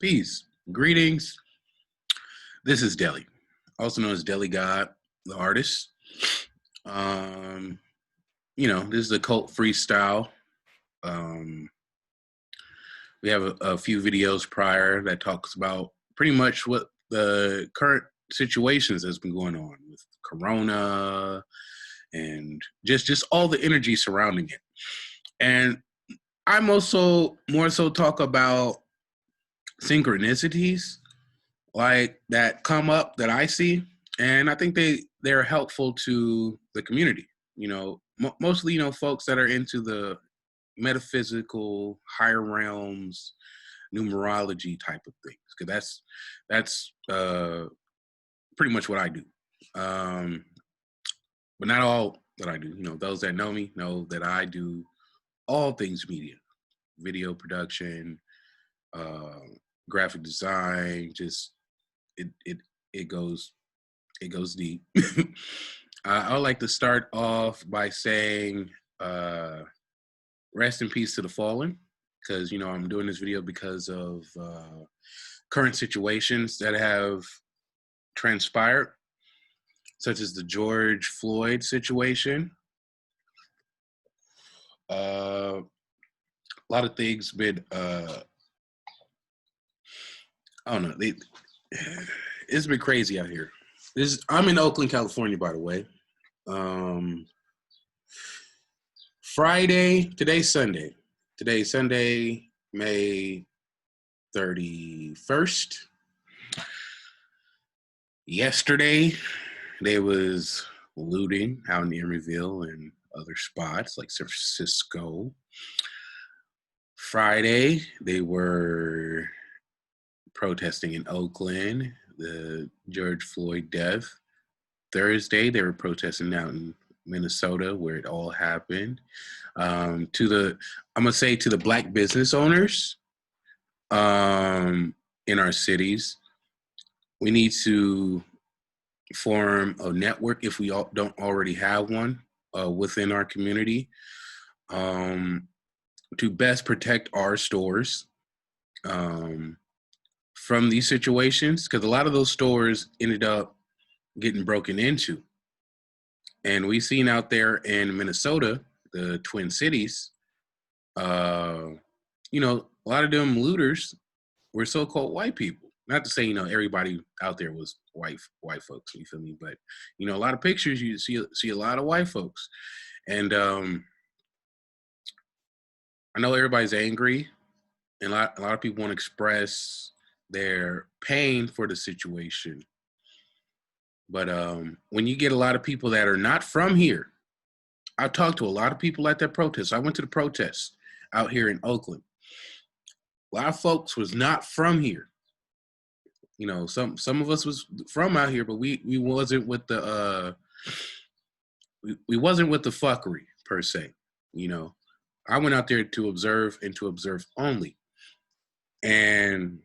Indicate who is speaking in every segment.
Speaker 1: Peace. Greetings. This is Deli, also known as Deli God, the artist. Um, this is Occult Freestyle. Um, we have a few videos prior that talks about pretty much what the current situations that's been going on with Corona and just all the energy surrounding it. And I'm also more so talk about synchronicities like that come up that I see, and I think they're helpful to the community. Mostly folks that are into the metaphysical, higher realms, numerology type of things, because that's pretty much what I do. But not all that I do. Those that know me know that I do all things media, video production, graphic design, just it goes deep. I would like to start off by saying rest in peace to the fallen, because I'm doing this video because of current situations that have transpired, such as the George Floyd situation. A lot of things been I don't know. It's been crazy out here. I'm in Oakland, California, by the way. Today's Sunday. Today's Sunday, May 31st. Yesterday, there was looting out in Emeryville and other spots like San Francisco. Friday, they were protesting in Oakland, the George Floyd death. Thursday, they were protesting out in Minnesota, where it all happened. I'm gonna say to the Black business owners in our cities, we need to form a network, if we don't already have one, within our community, to best protect our stores from these situations, because a lot of those stores ended up getting broken into. And we've seen out there in Minnesota, the Twin Cities, a lot of them looters were so-called white people. Not to say, everybody out there was white folks, you feel me? But, a lot of pictures, you see a lot of white folks. And I know everybody's angry, and a lot of people want to express their pain for the situation. But when you get a lot of people that are not from here, I talked to a lot of people at that protest. I went to the protest out here in Oakland. A lot of folks was not from here. Some of us was from out here, but we wasn't with the we wasn't with the fuckery per se. I went out there to observe and to observe only. And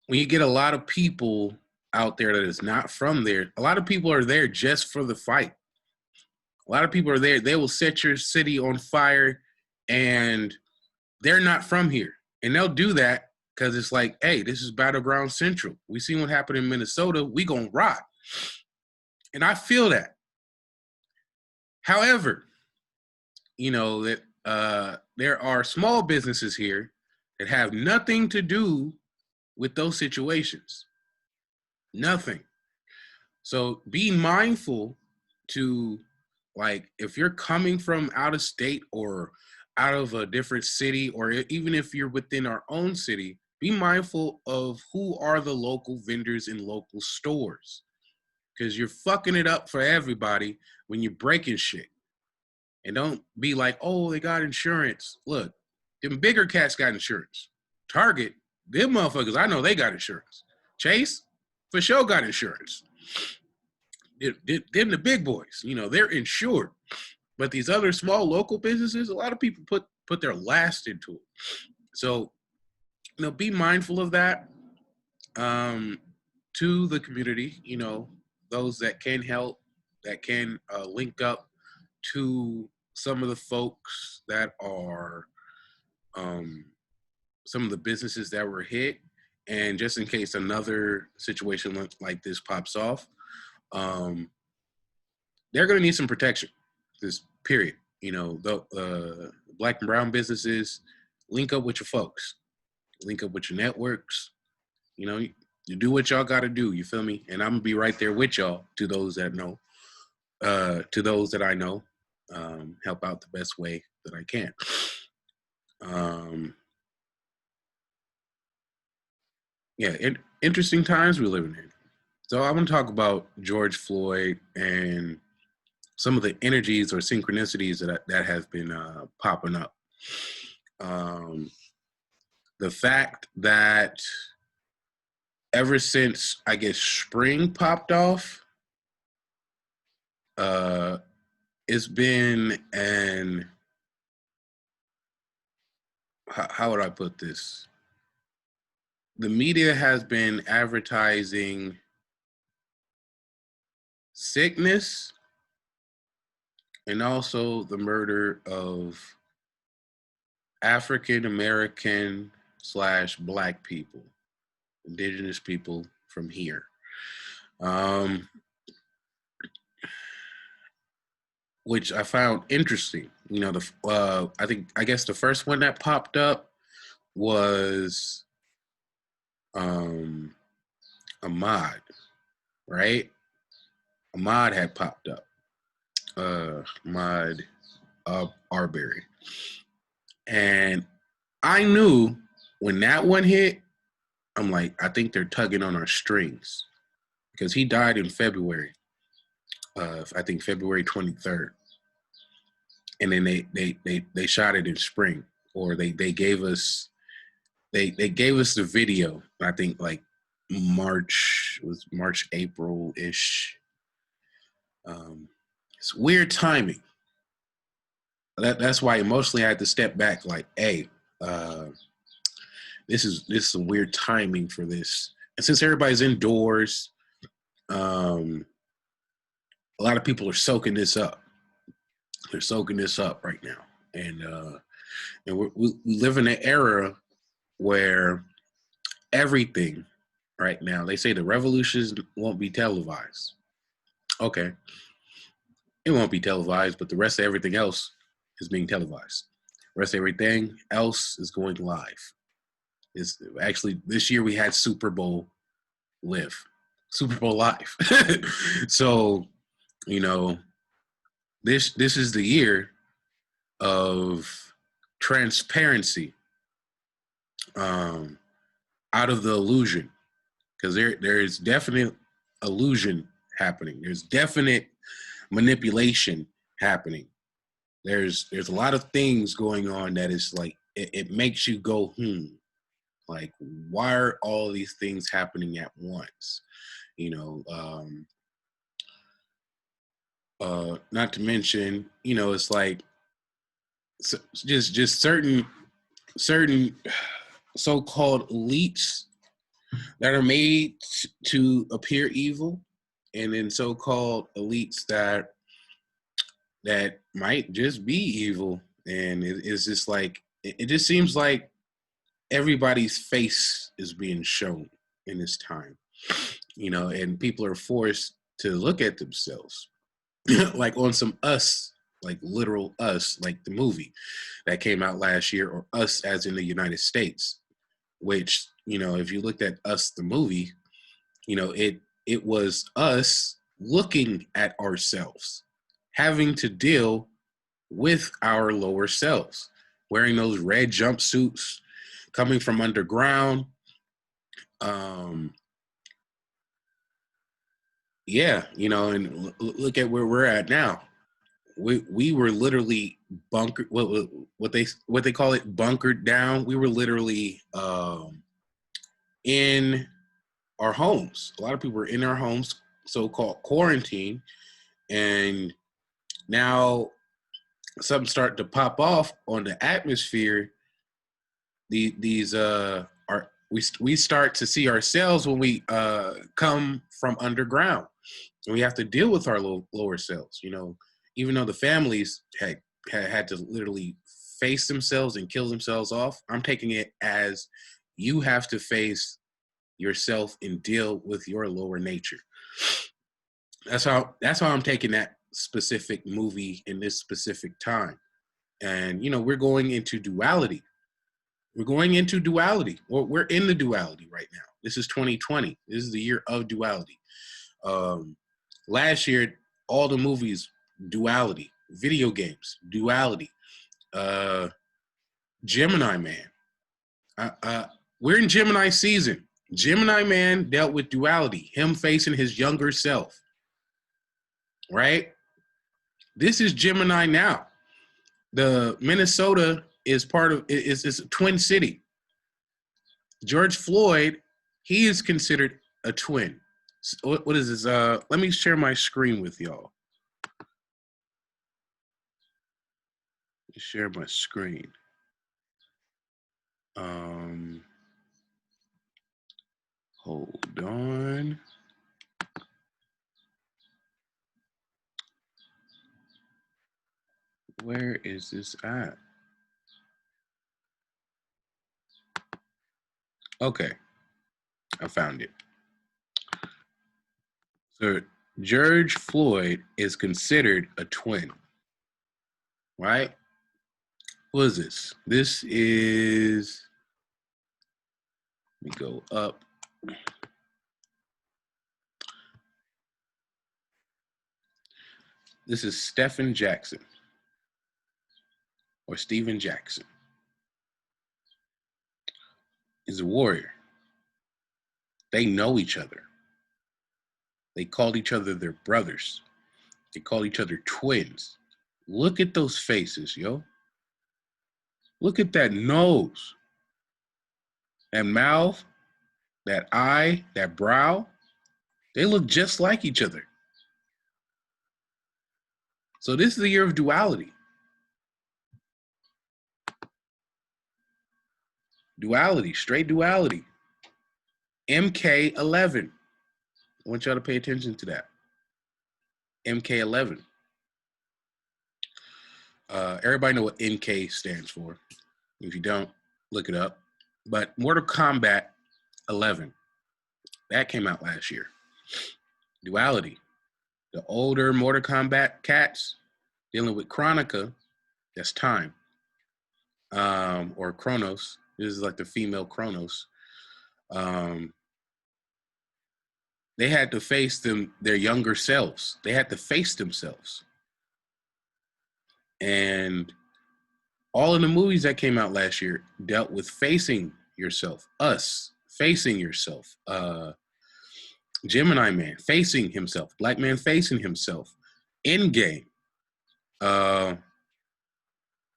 Speaker 1: when you get a lot of people out there that is not from there, a lot of people are there just for the fight. A lot of people are there. They will set your city on fire, and they're not from here. And they'll do that because it's like, hey, this is Battleground Central. We seen what happened in Minnesota. We gonna rock. And I feel that. However, that there are small businesses here that have nothing to do with those situations. Nothing. So be mindful to, like, if you're coming from out of state or out of a different city, or even if you're within our own city, be mindful of who are the local vendors in local stores, because you're fucking it up for everybody when you're breaking shit. And don't be like, oh, they got insurance. Look, them bigger cats got insurance. Target, them motherfuckers, I know they got insurance. Chase, for sure got insurance. Them the big boys, they're insured. But these other small local businesses, a lot of people put their last into it. So, be mindful of that. To the community, those that can help, that can link up to some of the folks that are some of the businesses that were hit, and just in case another situation like this pops off, they're going to need some protection. This period. The black and brown businesses, link up with your folks, link up with your networks. You do what y'all got to do. You feel me? And I'm gonna be right there with y'all. To those that know, to those that I know, help out the best way that I can. Interesting times we're living in. So I want to talk about George Floyd and some of the energies or synchronicities that have been popping up. The fact that ever since, I guess, spring popped off, it's been how would I put this? The media has been advertising sickness and also the murder of African American / Black people, indigenous people from here. Which I found interesting. I guess the first one that popped up was Ahmaud, right? Ahmaud had popped up. Ahmaud Arbery. And I knew when that one hit, I'm like, I think they're tugging on our strings, because he died in February. I think February 23rd. And then they shot it in spring, or they gave us the video. I think like March, April-ish. It's weird timing. That's why emotionally I had to step back. Like, hey, this is some weird timing for this. And since everybody's indoors, a lot of people are soaking this up. They're soaking this up right now, and we live in an era where everything right now, they say the revolutions won't be televised. Okay, it won't be televised, but the rest of everything else is being televised. The rest of everything else is going live. It's actually, this year we had Super Bowl Live. So, this is the year of transparency, out of the illusion, because there is definite illusion happening. There's definite manipulation happening. There's a lot of things going on that is like, it makes you go, like, why are all these things happening at once? Not to mention, it's like, just certain so-called elites that are made to appear evil, and then so-called elites that might just be evil. And it's just like, it just seems like everybody's face is being shown in this time, and people are forced to look at themselves like on some Us, like literal Us, like the movie that came out last year, or Us as in the United States, which, if you looked at Us, the movie, it was us looking at ourselves, having to deal with our lower selves, wearing those red jumpsuits, coming from underground. And look at where we're at now. We were literally bunkered, what they call it, bunkered down. We were literally in our homes. A lot of people were in our homes, so-called quarantine, and now something starting to pop off on the atmosphere. We start to see ourselves when we come from underground, and we have to deal with our lower selves. Even though the families had to literally face themselves and kill themselves off. I'm taking it as you have to face yourself and deal with your lower nature. That's how I'm taking that specific movie in this specific time. And we're going into duality. We're in the duality right now. This is 2020. This is the year of duality. Last year, all the movies, duality. Video games, duality. Gemini Man. We're in Gemini season. Gemini Man dealt with duality, him facing his younger self. Right? This is Gemini now. The Minnesota is a twin city. George Floyd, he is considered a twin. So what is this? Let me share my screen with y'all. Share my screen. Hold on. Where is this at? Okay, I found it. So George Floyd is considered a twin, right? What is this? This is, let me go up. This is Stephen Jackson or Steven Jackson. He's a warrior. They know each other. They called each other their brothers. They call each other twins. Look at those faces, yo. Look at that nose, that mouth, that eye, that brow. They look just like each other. So this is the year of duality. Duality, straight duality. MK11. I want y'all to pay attention to that. MK11. Everybody know what MK stands for. If you don't, look it up. But Mortal Kombat 11, that came out last year. Duality. The older Mortal Kombat cats dealing with Chronica, that's time. Or Chronos. This is like the female Chronos. They had to face their younger selves. They had to face themselves. And all of the movies that came out last year dealt with facing yourself, us facing yourself. Gemini Man facing himself, Black Man facing himself. Endgame.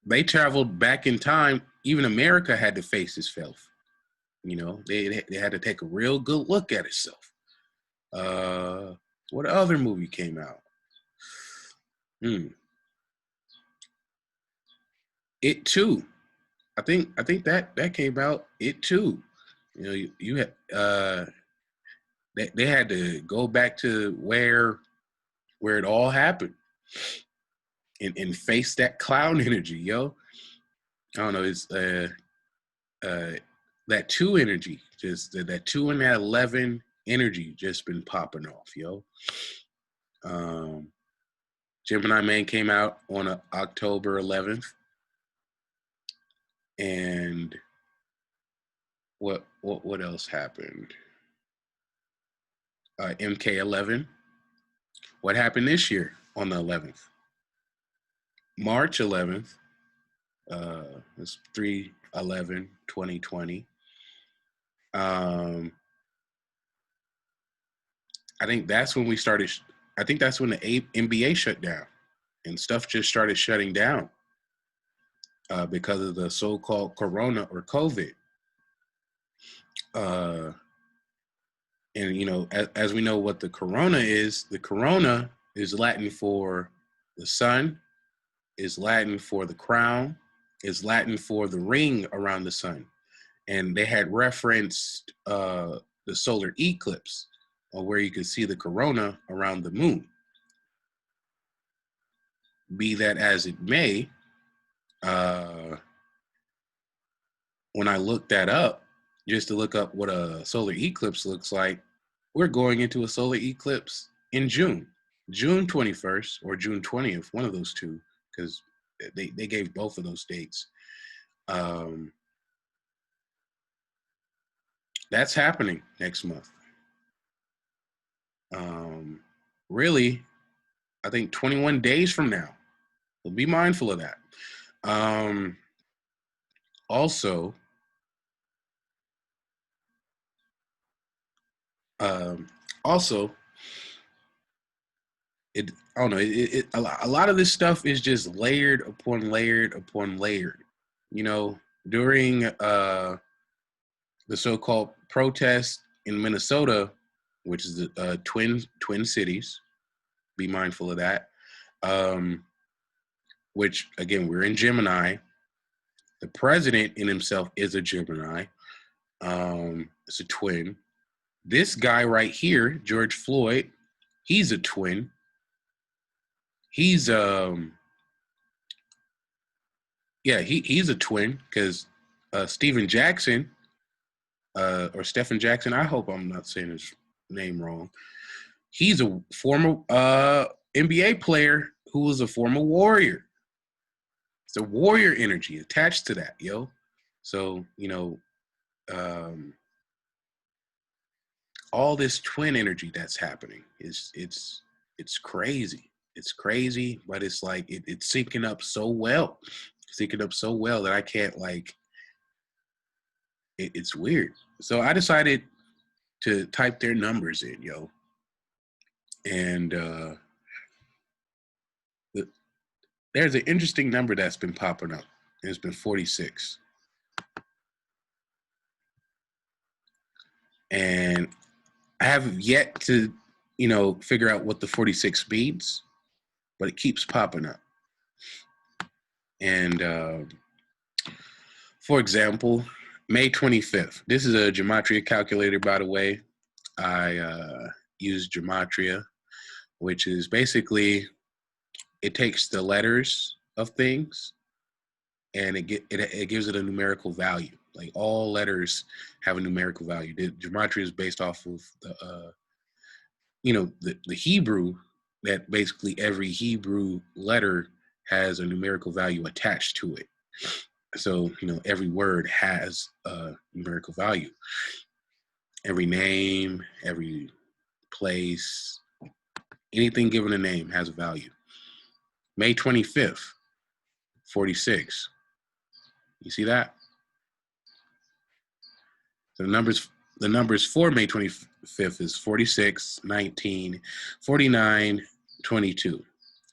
Speaker 1: They traveled back in time. Even America had to face itself. They had to take a real good look at itself. What other movie came out? It Too. I think that came out. It Too. You had they had to go back to where it all happened and face that clown energy, yo. I don't know. It's that 2 energy, just that 2 and that 11 energy just been popping off, yo. Gemini Man came out on October 11th. And what else happened? MK11. What happened this year on the 11th? March 11th. It's 3/11/2020. I think that's when we started. I think that's when the NBA shut down and stuff just started shutting down because of the so-called Corona or COVID. And as we know what the Corona is Latin for the sun, is Latin for the crown, is Latin for the ring around the sun. And they had referenced the solar eclipse, where you could see the corona around the moon. Be that as it may, when I looked that up, just to look up what a solar eclipse looks like, we're going into a solar eclipse in June 21st or June 20th, one of those two, because they gave both of those dates. That's happening next month. Really, I think 21 days from now. So be mindful of that. Also, I don't know. A lot of this stuff is just layered upon layered upon layered. You know, during the so-called protest in Minnesota, which is the twin cities. Be mindful of that. Which again, we're in Gemini. The president in himself is a Gemini. It's a twin. This guy right here, George Floyd, he's a twin. He's he's a twin because Steven Jackson or Stephen Jackson, I hope I'm not saying his name wrong. He's a former NBA player who was a former Warrior. It's a Warrior energy attached to that, yo. So, you know, all this twin energy that's happening is it's crazy. It's crazy, but it's like it's syncing up so well. Syncing up so well that I can't like it's weird. So I decided to type their numbers in, yo. And there's an interesting number that's been popping up. It's been 46. And I have yet to, you know, figure out what the 46 means, but it keeps popping up. And for example, May 25th. This is a gematria calculator, by the way. I use gematria, which is basically it takes the letters of things and it gives it a numerical value. Like all letters have a numerical value. The gematria is based off of the the Hebrew, that basically every Hebrew letter has a numerical value attached to it. So, you know, every word has a numerical value. Every name, every place, anything given a name has a value. May 25th, 46. You see that? So the numbers for May 25th is 46, 19, 49, 22.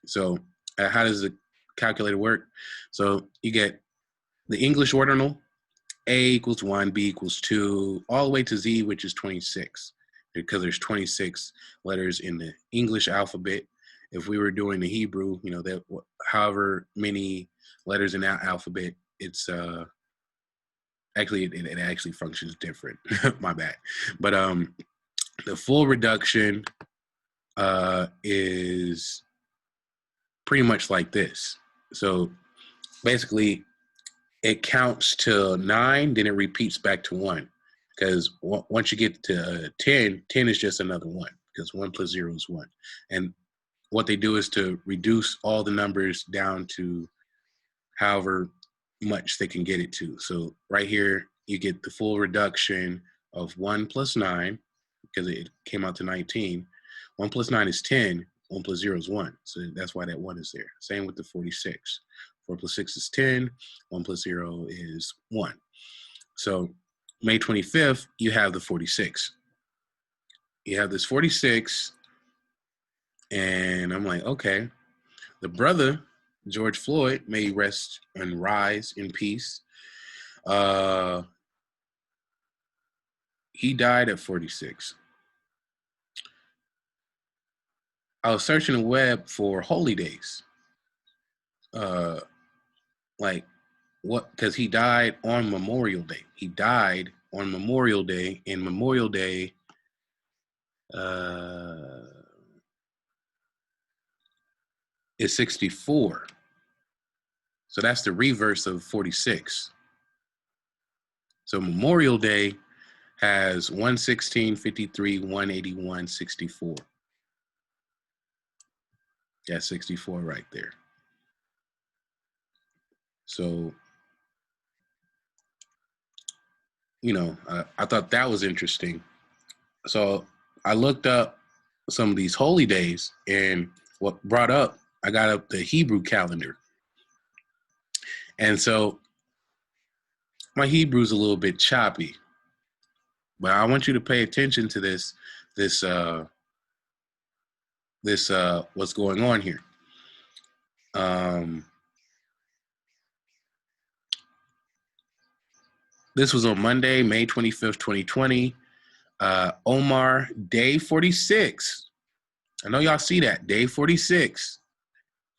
Speaker 1: So how does the calculator work? So you get the English ordinal, A equals 1, B equals 2, all the way to Z, which is 26, because there's 26 letters in the English alphabet. If we were doing the Hebrew, you know, that however many letters in that alphabet, it's actually it actually functions different. My bad. But the full reduction is pretty much like this. So basically, it counts to 9, then it repeats back to 1. Because once you get to 10, 10 is just another 1, because 1 plus 0 is 1. And what they do is to reduce all the numbers down to however much they can get it to. So right here, you get the full reduction of 1 plus 9, because it came out to 19. 1 plus 9 is 10. 1 plus 0 is 1. So that's why that 1 is there. Same with the 46. 4 plus 6 is 10. 1 plus 0 is 1. So May 25th, you have the 46. You have this 46, and I'm like, okay. The brother, George Floyd, may rest and rise in peace. He died at 46. I was searching the web for holy days. Like what? Because he died on Memorial Day. He died on Memorial Day, and Memorial Day is 64. So that's the reverse of 46. So Memorial Day has 116, 53, 181, 64. That's 64 right there. So, I thought that was interesting. So I looked up some of these holy days, and I got up the Hebrew calendar. And so my Hebrew's a little bit choppy, but I want you to pay attention to this what's going on here. This was on Monday, May 25th, 2020. Omar, day 46. I know y'all see that. Day 46.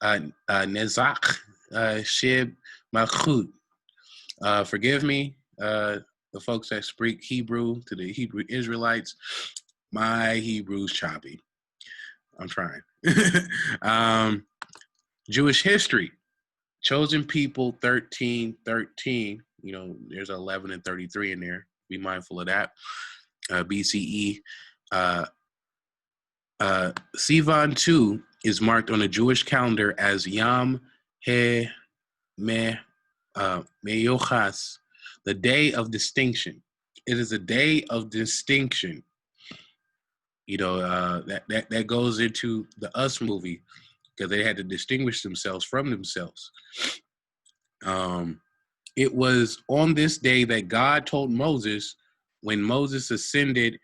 Speaker 1: Nezak Shib Malchut. Forgive me, the folks that speak Hebrew, to the Hebrew Israelites. My Hebrew's choppy. I'm trying. Jewish history. Chosen people 1313. There's 11 and 33 in there. Be mindful of that. BCE. Sivan 2 is marked on the Jewish calendar as Yom He Me Meyochas, the day of distinction. It is a day of distinction. That goes into the Us movie, because they had to distinguish themselves from themselves. It was on this day that God told Moses, when Moses ascended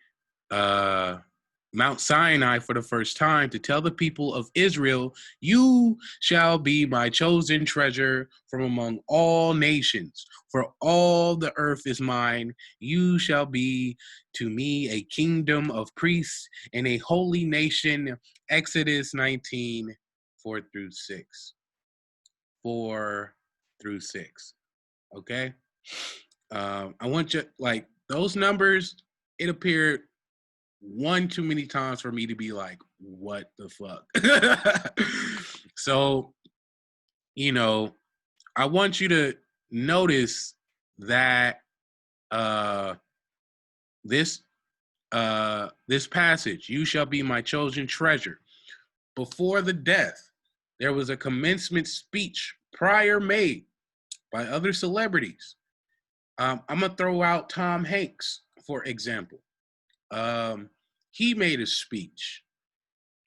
Speaker 1: Mount Sinai for the first time, to tell the people of Israel, "You shall be my chosen treasure from among all nations, for all the earth is mine. You shall be to me a kingdom of priests and a holy nation." Exodus 19, 4 through 6. 4 through 6. Okay? I want you, those numbers, it appeared one too many times for me to be like, what the fuck? So, I want you to notice that this passage, "You shall be my chosen treasure," before the death, there was a commencement speech prior made by other celebrities. I'm going to throw out Tom Hanks, for example. He made a speech,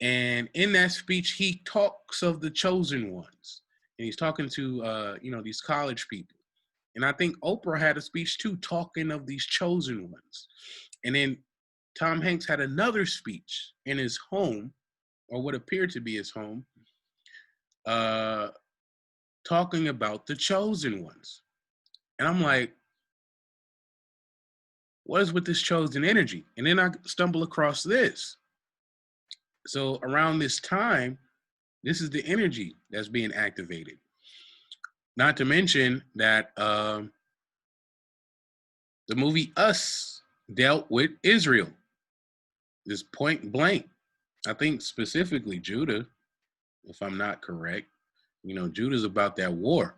Speaker 1: and in that speech, he talks of the chosen ones, and he's talking to, these college people. And I think Oprah had a speech too, talking of these chosen ones. And then Tom Hanks had another speech in his home, or what appeared to be his home, talking about the chosen ones. And I'm like, what is with this chosen energy? And then I stumble across this. So around this time, this is the energy that's being activated. Not to mention that the movie Us dealt with Israel. This point blank. I think specifically Judah, if I'm not correct. Judah's about that war.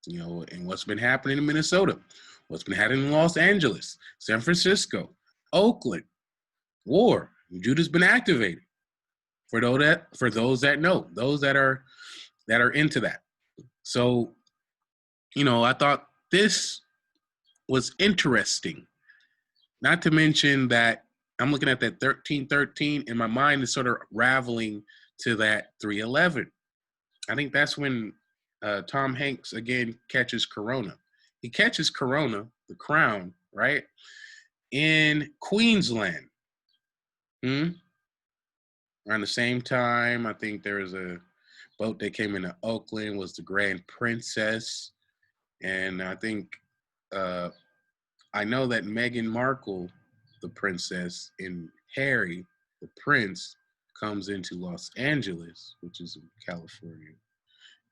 Speaker 1: And what's been happening in Minnesota, what's been happening in Los Angeles, San Francisco, Oakland, war. Judah's been activated. For those that know, those that are into that. So, I thought this was interesting. Not to mention that I'm looking at that 1313, and my mind is sort of raveling to that 311. I think that's when Tom Hanks again catches corona. He catches corona, the crown, right, in Queensland. Around the same time, I think there was a boat that came into Oakland, was the Grand Princess. And I think, I know that Meghan Markle, the princess, and Harry, the prince, comes into Los Angeles, which is in California.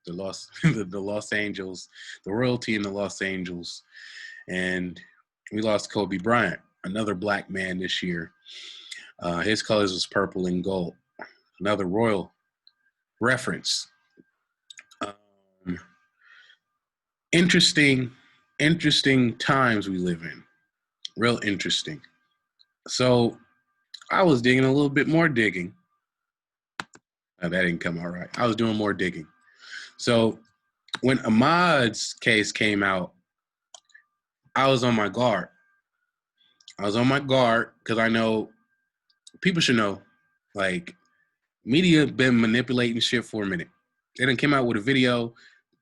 Speaker 1: The Los Angeles, the royalty in the Los Angeles. And we lost Kobe Bryant, another black man this year. His colors was purple and gold. Another royal reference. interesting, interesting times we live in. Real interesting. So I was digging a little bit more digging. That didn't come out right. I was doing more digging. So when Ahmad's case came out, I was on my guard. I was on my guard because I know people should know, like, media been manipulating shit for a minute. They done came out with a video.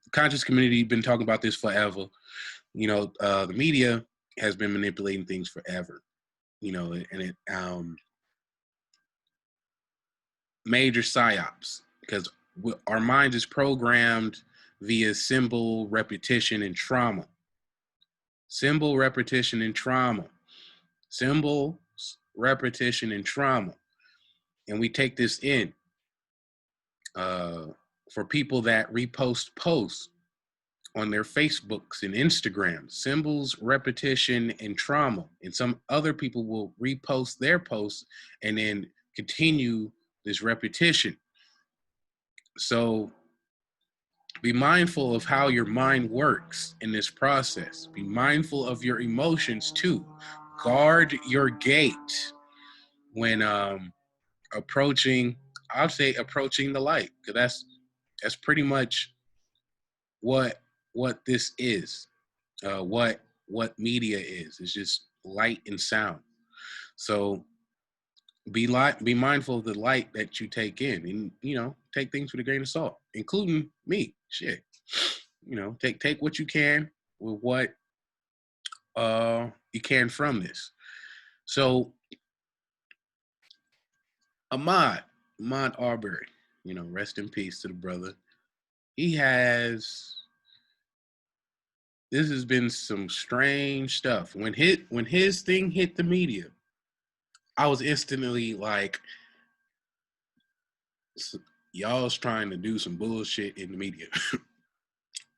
Speaker 1: The conscious community been talking about this forever. You know, the media has been manipulating things forever. You know, and it major psyops because our mind is programmed via symbol repetition and trauma. Symbol repetition and trauma. Symbols, repetition, and trauma. And we take this in. For people that repost posts on their Facebooks and Instagrams, symbols, repetition, and trauma. And some other people will repost their posts and then continue this repetition. So be mindful of how your mind works in this process. Be mindful of your emotions too. Guard your gate when approaching, I'll say approaching the light, because that's pretty much what this is. What media is. It's just light and sound. So be mindful of the light that you take in, and take things with a grain of salt, including me. Shit, take what you can with what you can from this. So Ahmaud Arbery, rest in peace to the brother. This has been some strange stuff. When his thing hit the media, I was instantly like, y'all's trying to do some bullshit in the media.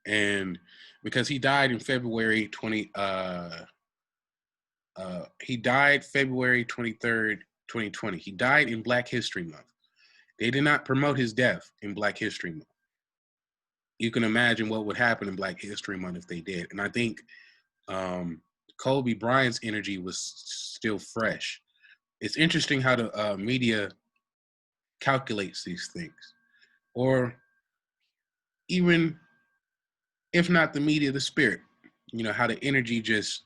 Speaker 1: And because he died in February 23rd, 2020. He died in Black History Month. They did not promote his death in Black History Month. You can imagine what would happen in Black History Month if they did. And I think Kobe Bryant's energy was still fresh. It's interesting how the media calculates these things. Or even, if not the media, the spirit. How the energy just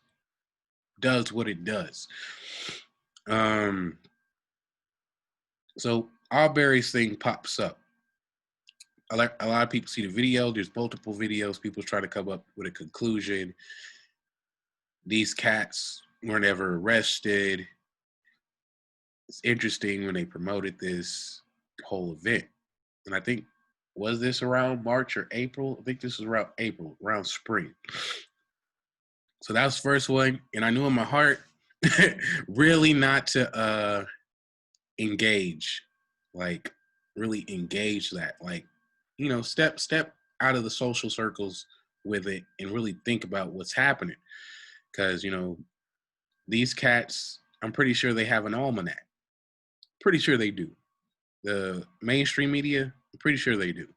Speaker 1: does what it does. So Arbery's thing pops up. A lot of people see the video. There's multiple videos. People try to come up with a conclusion. These cats were never arrested. It's interesting when they promoted this whole event. And I think, was this around March or April? I think this was around April, around spring. So that was the first one. And I knew in my heart, really not to engage. Like, really engage that. Like, step out of the social circles with it and really think about what's happening. Because, these cats, I'm pretty sure they have an almanac. Pretty sure they do. The mainstream media, I'm pretty sure they do.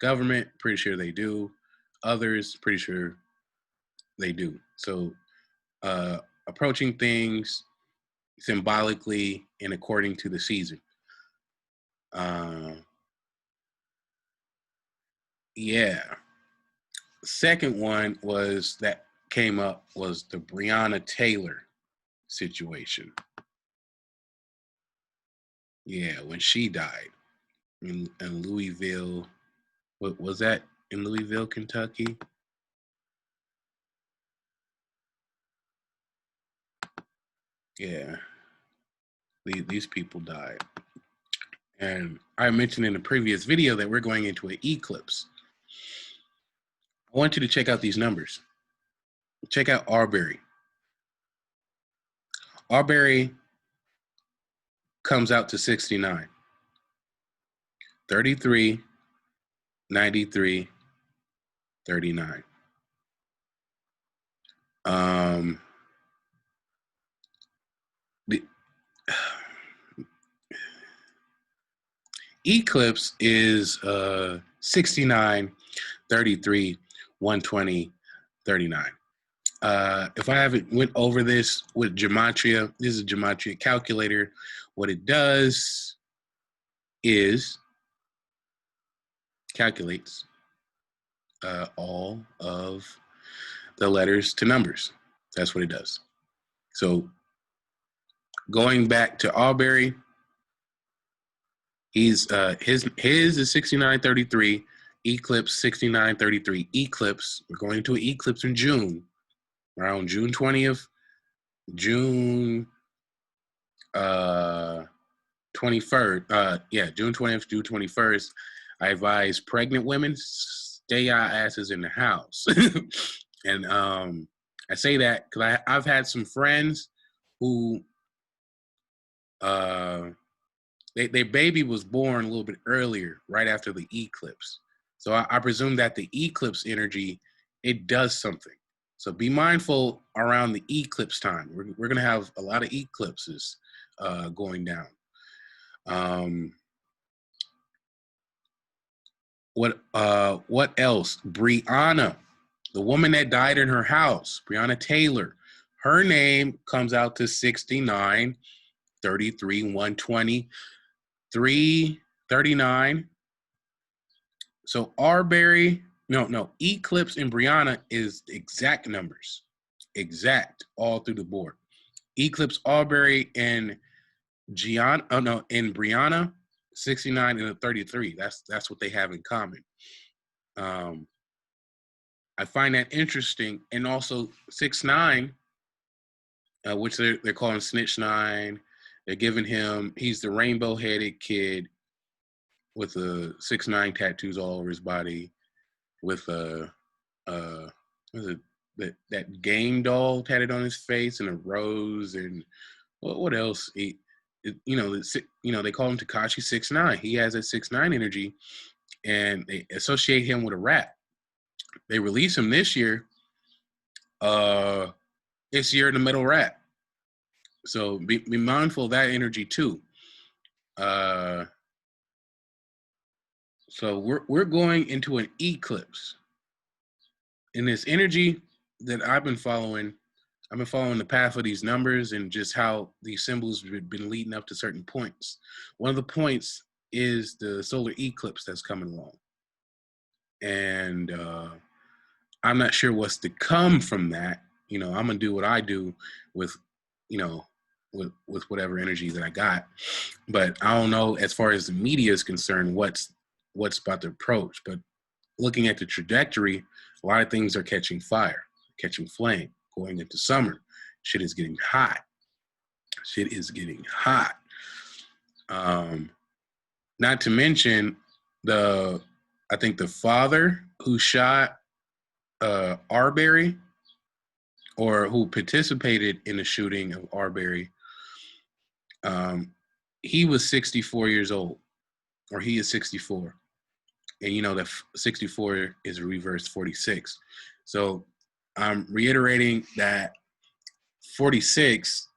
Speaker 1: Government, pretty sure they do. Others, pretty sure they do. So approaching things symbolically and according to the season. Yeah. Second one that came up was the Breonna Taylor situation. Yeah, when she died in Louisville. What was that, in Louisville, Kentucky? Yeah. These people died. And I mentioned in the previous video that we're going into an eclipse. I want you to check out these numbers. Check out Arbery. Arbery comes out to 69. 33, 93, 39. The eclipse is 69, 33, 120, 39. If I haven't went over this with gematria, this is a gematria calculator. What it does is calculates all of the letters to numbers. That's what it does. So going back to Aubrey, he's his is 6933, eclipse 6933, eclipse. We're going into an eclipse in June, around June 20th, June 21st. June 20th, June 21st. I advise pregnant women, stay your asses in the house. And I say that because I've had some friends who their baby was born a little bit earlier, right after the eclipse. So I presume that the eclipse energy, it does something. So be mindful around the eclipse time. We're going to have a lot of eclipses going down. What else? Brianna, the woman that died in her house, Breonna Taylor, her name comes out to 69, 33, 120, 339. So Eclipse and Brianna is exact numbers, exact all through the board. Eclipse, Aubrey, and Brianna, 69 and a 33. That's what they have in common. I find that interesting, and also 6'9", which they're calling Snitch 9. They're giving him, he's the rainbow-headed kid with 6'9" tattoos all over his body, with that game doll tatted on his face and a rose, and what else? They call him Tekashi 6'9". He has that 6'9" energy, and they associate him with a rap. They release him this year. It's Year in the Metal Rap. So be mindful of that energy too. So we're going into an eclipse. In this energy that I've been following the path of these numbers and just how these symbols have been leading up to certain points. One of the points is the solar eclipse that's coming along. And I'm not sure what's to come from that. I'm going to do what I do with whatever energy that I got. But I don't know, as far as the media is concerned, what's about to approach. But looking at the trajectory, a lot of things are catching fire, catching flame, going into summer. Shit is getting hot. Not to mention I think the father who shot Arbery, or who participated in the shooting of Arbery, he was 64 years old, or he is 64. And that 64 is reversed 46. So I'm reiterating that 46,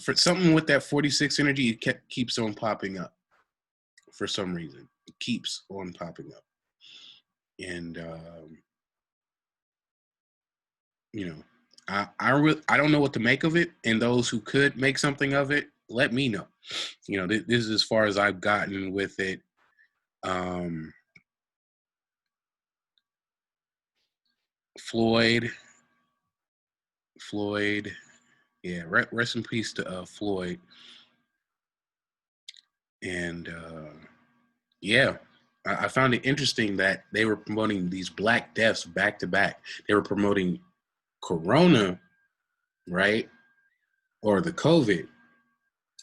Speaker 1: for something with that 46 energy, it keeps on popping up for some reason. It keeps on popping up. And, I don't know what to make of it. And those who could make something of it, let me know. This is as far as I've gotten with it. Floyd, yeah, rest in peace to Floyd. And yeah, I found it interesting that they were promoting these black deaths back to back. They were promoting Corona, right? Or the COVID.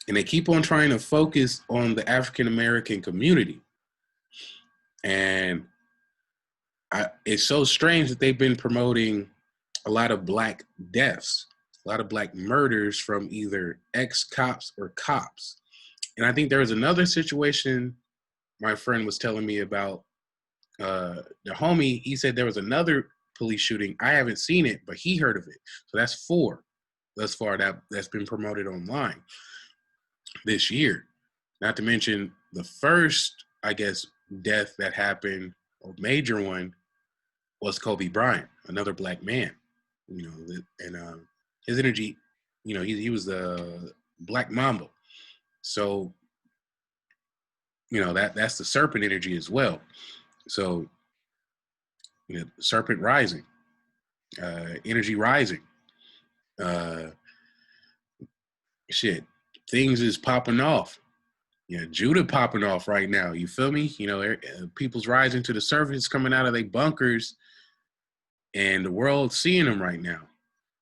Speaker 1: And they keep on trying to focus on the African-American community. And it's so strange that they've been promoting a lot of black deaths, a lot of black murders from either ex-cops or cops. And I think there was another situation my friend was telling me about. The homie, he said there was another police shooting. I haven't seen it, but he heard of it. So that's 4 thus far that's been promoted online this year. Not to mention the first, I guess, death that happened, or major one, was Kobe Bryant, another black man. And his energy, he was the Black Mamba. So, that's the serpent energy as well. So, serpent rising, energy rising. Shit, things is popping off. Judah popping off right now. You feel me? People's rising to the surface, coming out of their bunkers, and the world's seeing them right now.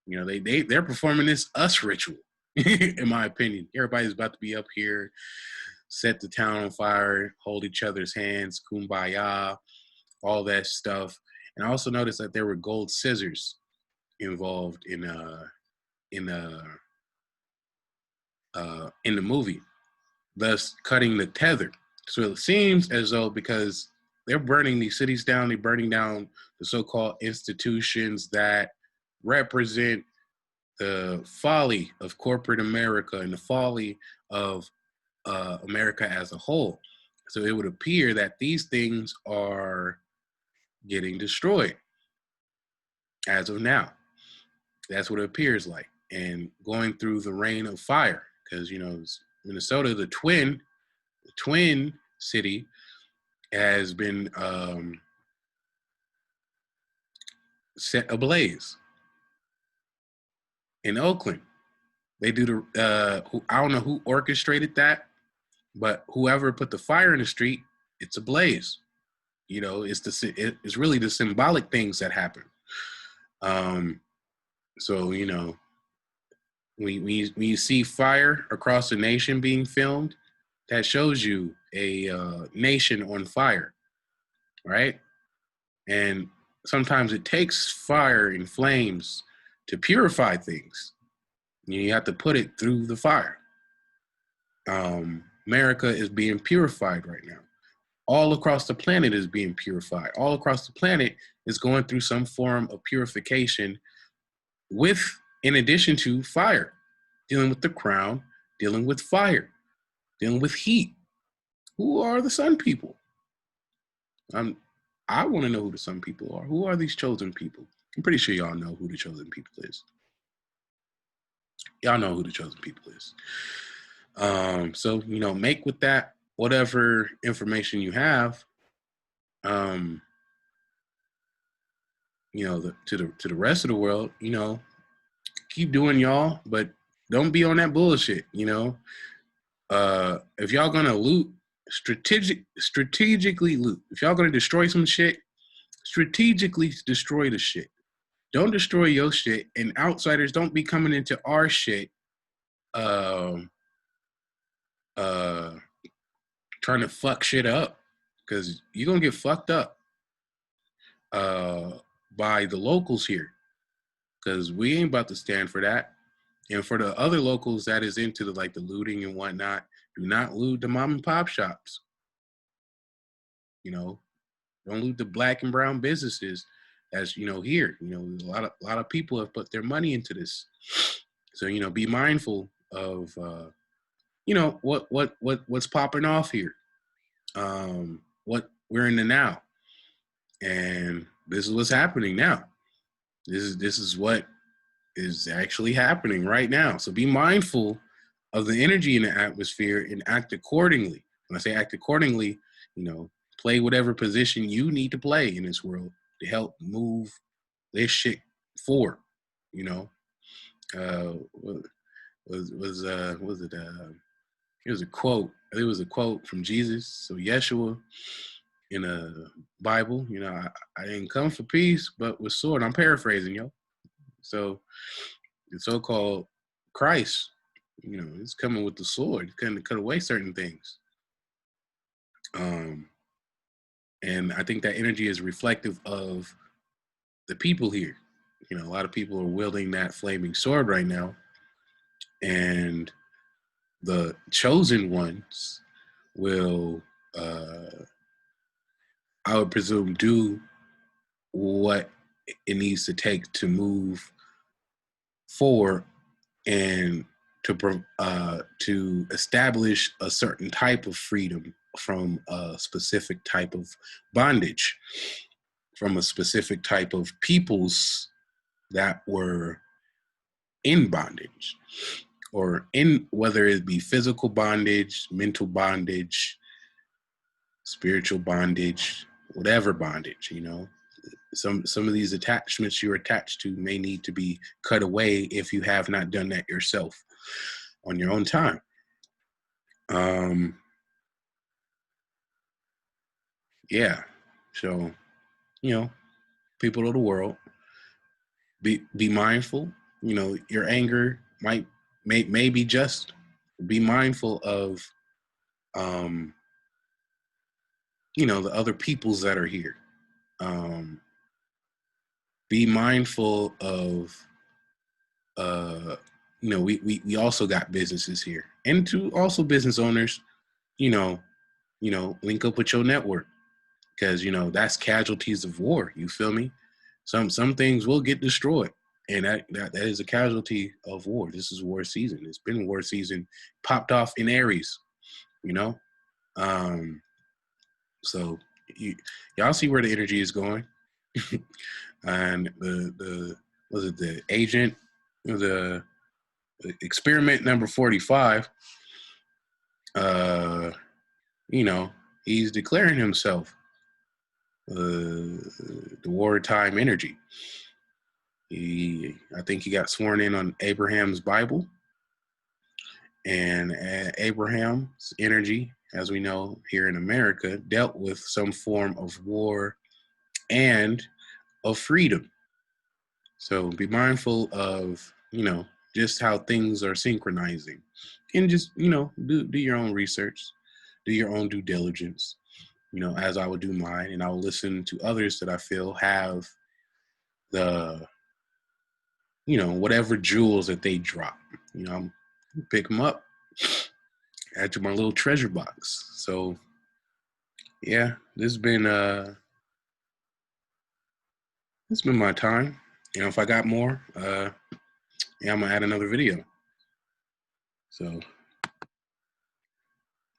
Speaker 1: They're performing this us ritual, in my opinion. Everybody's about to be up here, set the town on fire, hold each other's hands, kumbaya, all that stuff. And I also noticed that there were gold scissors involved in the movie, thus cutting the tether. So it seems as though, because they're burning these cities down, they're burning down the so-called institutions that represent the folly of corporate America and the folly of America as a whole. So it would appear that these things are getting destroyed as of now. That's what it appears like. And going through the rain of fire, because, Minnesota, the twin city, has been set ablaze. In Oakland, they do I don't know who orchestrated that, but whoever put the fire in the street, it's ablaze. It's really the symbolic things that happen. So when you see fire across the nation being filmed, that shows you a nation on fire, right? And sometimes it takes fire and flames to purify things. You have to put it through the fire. America is being purified right now. All across the planet is being purified. All across the planet is going through some form of purification in addition to fire, dealing with the crown, dealing with fire, dealing with heat. Who are the sun people? I want to know who the sun people are. Who are these chosen people? I'm pretty sure y'all know who the chosen people is. Y'all know who the chosen people is. So, make with that whatever information you have, to the rest of the world, keep doing y'all, but don't be on that bullshit, If y'all gonna loot, strategically loot. If y'all gonna destroy some shit, strategically destroy the shit. Don't destroy your shit, and outsiders don't be coming into our shit, trying to fuck shit up, because you're gonna get fucked up by the locals here, because we ain't about to stand for that. And for the other locals that is into the looting and whatnot, do not loot the mom and pop shops. Don't loot the black and brown businesses. As here, a lot of people have put their money into this. So be mindful of what's popping off here. What we're in the now, and this is what's happening now. This is what is actually happening right now. So be mindful of the energy in the atmosphere and act accordingly. When I say act accordingly, play whatever position you need to play in this world to help move this shit forward. It was a quote. It was a quote from Jesus. So Yeshua in a Bible, I didn't come for peace, but with sword. I'm paraphrasing, yo. So the so-called Christ, is coming with the sword, kind of cut away certain things. And I think that energy is reflective of the people here. A lot of people are wielding that flaming sword right now. And the chosen ones will, I would presume, do what it needs to take to move forward and to establish a certain type of freedom from a specific type of bondage. from a specific type of peoples that were in bondage, or in, whether it be physical bondage, mental bondage, spiritual bondage, whatever bondage, you know. Some of these attachments you're attached to may need to be cut away if you have not done that yourself on your own time. Yeah. So, you know, people of the world, be mindful. You know, your anger may be just. Be mindful of you know, the other peoples that are here. Be mindful of you know, we also got businesses here, and to also business owners, you know, link up with your network, because you know that's casualties of war. You feel me? Some things will get destroyed, and that is a casualty of war. This is war season. It's been war season, popped off in Aries, you know. So y'all see where the energy is going, and the was it the agent, the experiment number 45. You know, he's declaring himself the wartime energy. I think he got sworn in on Abraham's Bible, and Abraham's energy, as we know here in America, dealt with some form of war and of freedom. So be mindful of, you know, just how things are synchronizing, and just, you know, do your own research, do your own due diligence, you know, as I would do mine, and I will listen to others that I feel have the, you know, whatever jewels that they drop, you know, I'm pick them up, add to my little treasure box. So yeah, this has been my time. You know, if I got more, yeah, I'm gonna add another video. So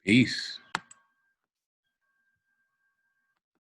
Speaker 1: peace.